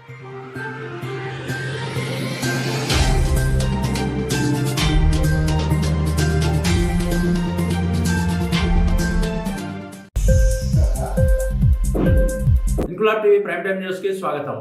Inquilab TV prime time news కి స్వాగతం.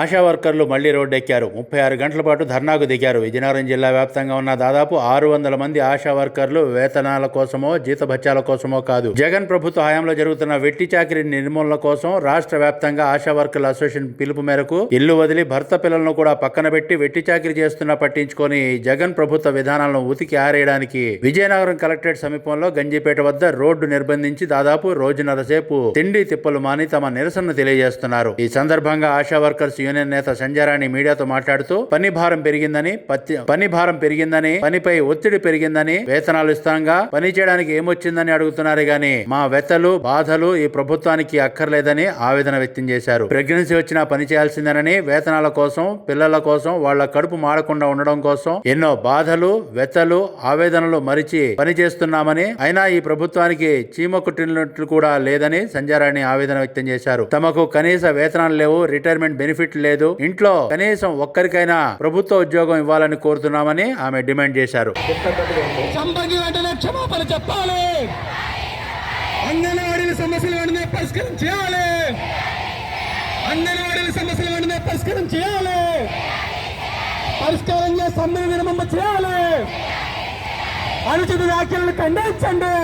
ఆశా వర్కర్లు మళ్లీ రోడ్డెక్కారు. 36 గంటల పాటు ధర్నాకు దిగారు. విజయనగరం జిల్లా వ్యాప్తంగా ఉన్న దాదాపు 600 మంది ఆశా వర్కర్లు వేతనాల కోసమో జీతభత్యాల కోసమో కాదు, జగన్ ప్రభుత్వ హయాంలో జరుగుతున్న వెట్టి చాకిరీ నిర్మూలన కోసం రాష్ట్ర వ్యాప్తంగా ఆశా వర్కర్ల అసోసియేషన్ పిలుపు మేరకు ఇల్లు వదిలి భర్త పిల్లలను కూడా పక్కన పెట్టి వెట్టి చాకిరీ చేస్తున్నా పట్టించుకొని జగన్ ప్రభుత్వ విధానాలను ఉతికి ఆరేయడానికి విజయనగరం కలెక్టరేట్ సమీపంలో గంజిపేట వద్ద రోడ్డు నిర్బంధించి దాదాపు రోజున్నర సేపు తిండి తిప్పలు మాని తమ నిరసనను తెలియజేస్తున్నారు. ఈ సందర్భంగా ఆశా వర్కర్స్ యూనియన్ నేత సంజయరాణి మీడియాతో మాట్లాడుతూ పని భారం పెరిగిందని పనిపై ఒత్తిడి పెరిగిందని వేతనాలు ఇస్తాంగా పని చేయడానికి ఏమొచ్చిందని అడుగుతున్నారు గాని మా వెతలు బాధలు ఈ ప్రభుత్వానికి అక్కర్లేదని ఆవేదన వ్యక్తం చేశారు. ప్రెగ్నెన్సీ వచ్చినా పని చేయాల్సిందేనని, వేతనాల కోసం పిల్లల కోసం వాళ్ల కడుపు మాడకుండా ఉండడం కోసం ఎన్నో బాధలు వెతలు ఆవేదనలు మరిచి పని చేస్తున్నామని, అయినా ఈ ప్రభుత్వానికి చీమ కుట్టినట్లు కూడా లేదని సంజయరాణి ఆవేదన వ్యక్తం చేశారు. తమకు కనీస వేతనాలు లేవు, రిటైర్మెంట్ బెనిఫిట్ లేదు, ఇంట్లో కనీసం ఒక్కరికైనా ప్రభుత్వ ఉద్యోగం ఇవ్వాలని కోరుతున్నామని ఆమె డిమాండ్ చేశారు. క్షమాపణ చెప్పాలి, అంగన్వాడీల సమస్యలు వెంటనే పరిష్కారం చేయాలి, అంగన్వాడీల సమస్యలు వెంటనే పరిష్కారం చేయాలి, పరిష్కారం చేసి సమ్మె విరమణ చేయాలి, అనుచిత వ్యాఖ్యలను ఖండించండి,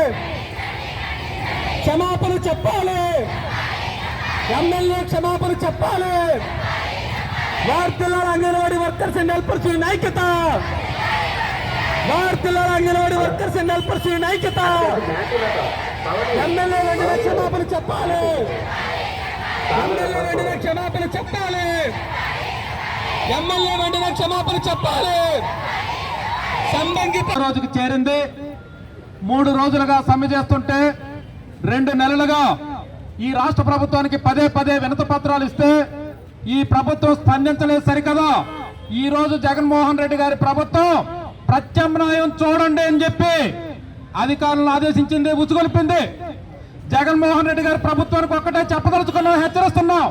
క్షమాపణ చెప్పాలి, ఎమ్మెల్యే క్షమాపణ చెప్పాలి. వార్తల anganwadi workers and helpers union ఐక్యత, వార్తల anganwadi workers and helpers union ఐక్యత. ఎమ్మెల్యే వెంటనే క్షమాపణ చెప్పాలి, ఎమ్మెల్యే వెంటనే క్షమాపణ చెప్పాలి, ఎమ్మెల్యే వెంటనే క్షమాపణ చెప్పాలి. సంబంగి రోజుకు చేరింది. 3 రోజులుగా సమ్మె చేస్తుంటే 2 నెలలుగా ఈ రాష్ట్ర ప్రభుత్వానికి పదే వినతి పత్రాలు ఇస్తే ఈ ప్రభుత్వం స్పందించలేదు సరికదా. ఈ రోజు జగన్మోహన్ రెడ్డి గారి ప్రభుత్వం ప్రత్యామ్నాయం చూడండి అని చెప్పి అధికారులను ఆదేశించింది, ఉసుగొల్పింది. జగన్మోహన్ రెడ్డి గారి ప్రభుత్వానికి ఒక్కటే చెప్పదలుచుకున్నాం, హెచ్చరిస్తున్నాం.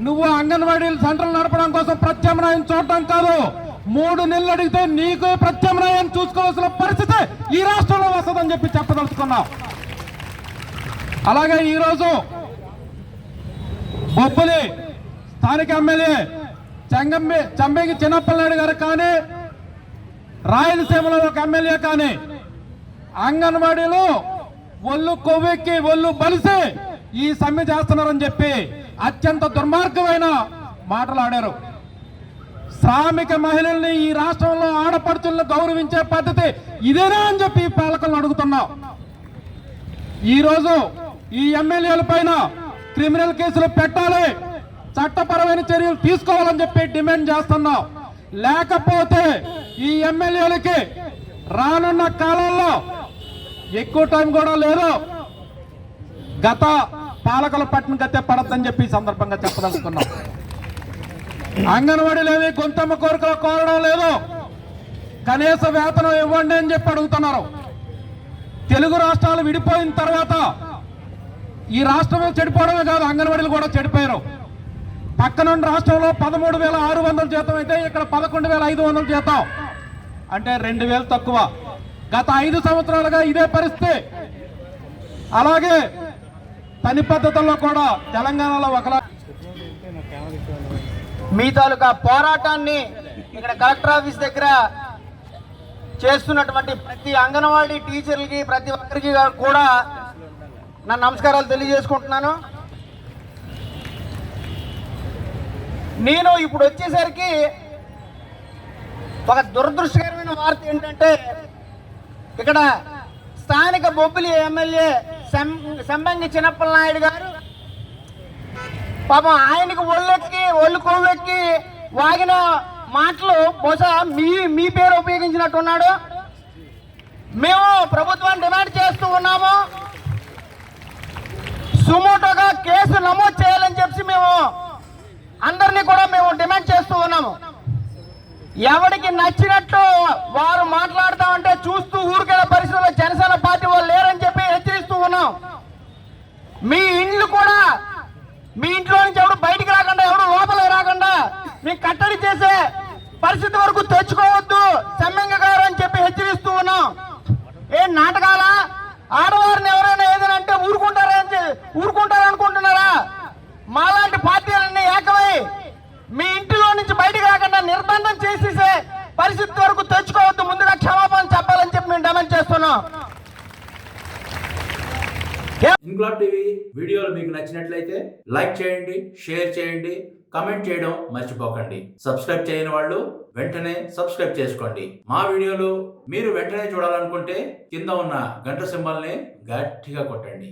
నువ్వు అంగన్వాడీ సెంటర్లు నడపడం కోసం ప్రత్యామ్నాయం చూడటం కాదు, 3 నెలలు అడిగితే నీకు ప్రత్యామ్నాయం చూసుకోవాల్సిన పరిస్థితి ఈ రాష్ట్రంలో వస్తుందని చెప్పి చెప్పదలుచుకున్నాం. అలాగే ఈరోజు బొబ్బులి స్థానిక ఎమ్మెల్యే చంబేగి చిన్నప్పలనాయుడు గారు కానీ, రాయలసీమలో ఒక ఎమ్మెల్యే కానీ అంగన్వాడీలో ఒళ్ళు కొవ్వెక్కి ఒళ్ళు బలిసి ఈ సమ్మె చేస్తున్నారని చెప్పి అత్యంత దుర్మార్గమైన మాటలు ఆడారు. శ్రామిక మహిళల్ని ఈ రాష్ట్రంలో ఆడపడుచులను గౌరవించే పద్ధతి ఇదేనా అని చెప్పి పాలకులను అడుగుతున్నాం. ఈరోజు ఈ ఎమ్మెల్యేల పైన క్రిమినల్ కేసులు పెట్టాలి, చట్టపరమైన చర్యలు తీసుకోవాలని చెప్పి డిమాండ్ చేస్తున్నాం. లేకపోతే ఈ ఎమ్మెల్యేలకి రానున్న కాలంలో ఎక్కువ టైం కూడా లేదు, గత పాలకుల పట్టిన గతే పడద్దని చెప్పి ఈ సందర్భంగా చెప్పదలుచుకున్నాం. అంగన్వాడీలేవి గొంతమ్మ కోరికలు కోరడం లేదు, కనీస వేతనం ఇవ్వండి అని చెప్పి అడుగుతున్నారు. తెలుగు రాష్ట్రాలు విడిపోయిన తర్వాత ఈ రాష్ట్రమే చెడిపోవడమే కాదు, అంగన్వాడీలు కూడా చెడిపోయారు. పక్కనున్న రాష్ట్రంలో 13,600 జీతం అయితే ఇక్కడ 11,500 జీతం, అంటే 2,000 తక్కువ. గత 5 సంవత్సరాలుగా ఇదే పరిస్థితి. అలాగే పని పద్ధతుల్లో కూడా తెలంగాణలో ఒకలా. మీ తాలూకా పోరాటాన్ని ఇక్కడ కలెక్టర్ ఆఫీస్ దగ్గర చేస్తున్నటువంటి ప్రతి అంగన్వాడీ టీచర్లకి ప్రతి ఒక్కరికి కూడా నా నమస్కారాలు తెలియజేసుకుంటున్నాను. నేను ఇప్పుడు వచ్చేసరికి ఒక దురదృష్టకరమైన వార్త ఏంటంటే, ఇక్కడ స్థానిక బొబ్బిలి ఎమ్మెల్యే సంబంగి చిన్నప్పలనాయుడు గారు పాపం ఆయనకు ఒళ్ళు కొవ్వెక్కి వాగిన మాటలు బహుశా మీ పేరు ఉపయోగించినట్టున్నాడు. మేము ప్రభుత్వాన్ని డిమాండ్ చేస్తూ ఉన్నాము, సుమోటోగా కేసు నమోదు చేయాలని చెప్పి మేము అందరినీ కూడా మేము డిమాండ్ చేస్తూ ఉన్నాము. ఎవరికి నచ్చినట్టు వారు మాట ఇంక్లాబ్ టీవీ వీడియోలు మీకు నచ్చినట్లయితే లైక్ చేయండి, షేర్ చేయండి, కమెంట్ చేయడం మర్చిపోకండి. సబ్స్క్రైబ్ చేయని వాళ్ళు వెంటనే సబ్స్క్రైబ్ చేసుకోండి. మా వీడియోలు మీరు వెంటనే చూడాలనుకుంటే కింద ఉన్న గంట సింబల్ని గట్టిగా కొట్టండి.